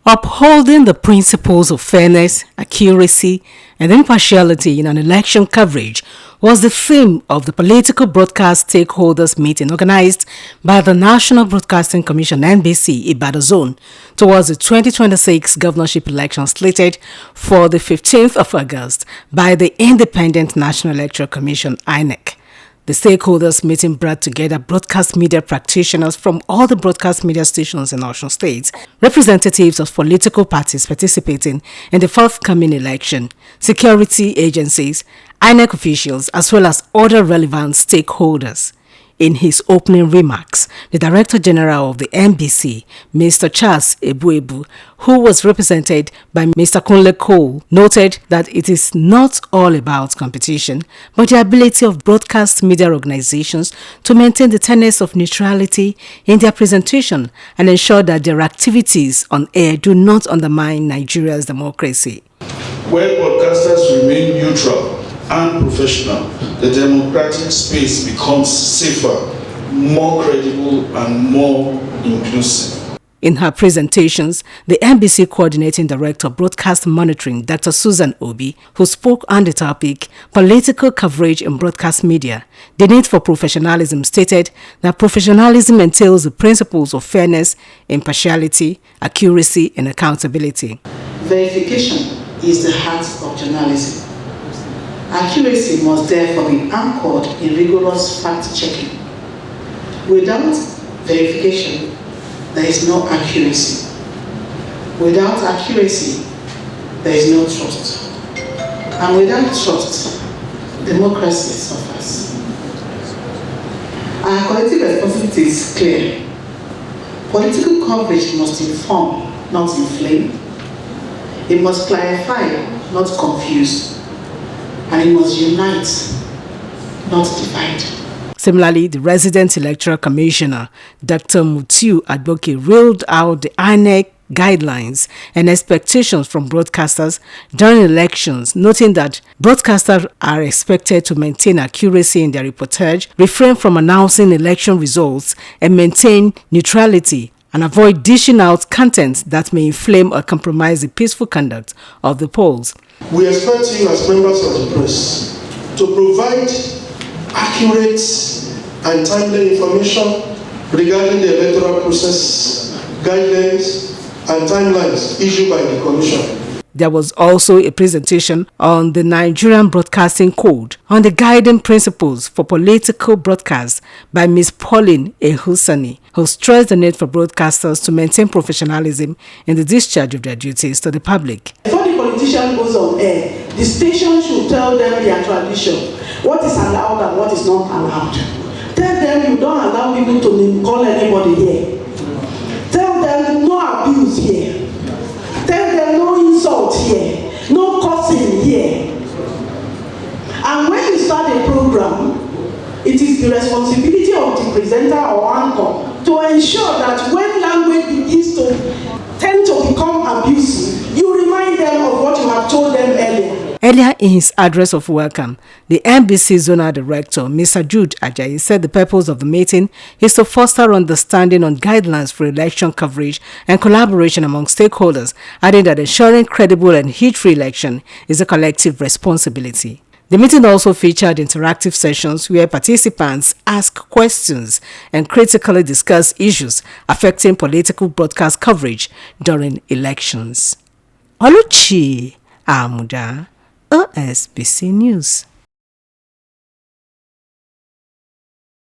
Upholding the principles of fairness, accuracy, and impartiality in an election coverage was the theme of the political broadcast stakeholders meeting organized by the National Broadcasting Commission (NBC) Ibadan Zone towards the 2026 governorship election slated for the 15th of August by the Independent National Electoral Commission (INEC). The stakeholders meeting brought together broadcast media practitioners from all the broadcast media stations in Osun State, representatives of political parties participating in the forthcoming election, security agencies, INEC officials, as well as other relevant stakeholders. In his opening remarks, the Director General of the NBC, Mr. Charles Ebuebu, who was represented by Mr. Kunle Cole, noted that it is not all about competition, but the ability of broadcast media organizations to maintain the tenets of neutrality in their presentation and ensure that their activities on air do not undermine Nigeria's democracy. When broadcasters remain neutral and professional, the democratic space becomes safer, more credible, and more inclusive. In her presentations, the NBC Coordinating Director of Broadcast Monitoring, Dr. Susan Obi, who spoke on the topic, political coverage in broadcast media, the need for professionalism, stated that professionalism entails the principles of fairness, impartiality, accuracy, and accountability. Verification is the heart of journalism. Accuracy must therefore be anchored in rigorous fact-checking. Without verification, there is no accuracy. Without accuracy, there is no trust. And without trust, democracy suffers. Our collective responsibility is clear. Political coverage must inform, not inflame. It must clarify, not confuse. And it must unite, not divide. Similarly, the resident electoral commissioner, Dr. Mutiu Adboke, rolled out the INEC guidelines and expectations from broadcasters during elections, noting that broadcasters are expected to maintain accuracy in their reportage, refrain from announcing election results, and maintain neutrality and avoid dishing out content that may inflame or compromise the peaceful conduct of the polls. We expect you as members of the press to provide accurate and timely information regarding the electoral process, guidelines, and timelines issued by the Commission. There was also a presentation on the Nigerian Broadcasting Code on the guiding principles for political broadcasts by Ms. Pauline Ehusani, who stressed the need for broadcasters to maintain professionalism in the discharge of their duties to the public. Before the politician goes on air, the station should tell them their tradition, what is allowed and what is not allowed. Tell them you don't allow people to name call anybody here. Tell them no abuse here. Tell them no insult here, no cursing here. And when you start a program, it is the responsibility of the presenter or anchor to ensure that when language begins to tend to become abusive, you remind them of what you have told them earlier. Earlier in his address of welcome, the NBC Zonal Director, Mr. Jude Ajayi, said the purpose of the meeting is to foster understanding on guidelines for election coverage and collaboration among stakeholders, adding that ensuring credible and heat-free election is a collective responsibility. The meeting also featured interactive sessions where participants ask questions and critically discuss issues affecting political broadcast coverage during elections. Oluchi Amuda, OSBC News.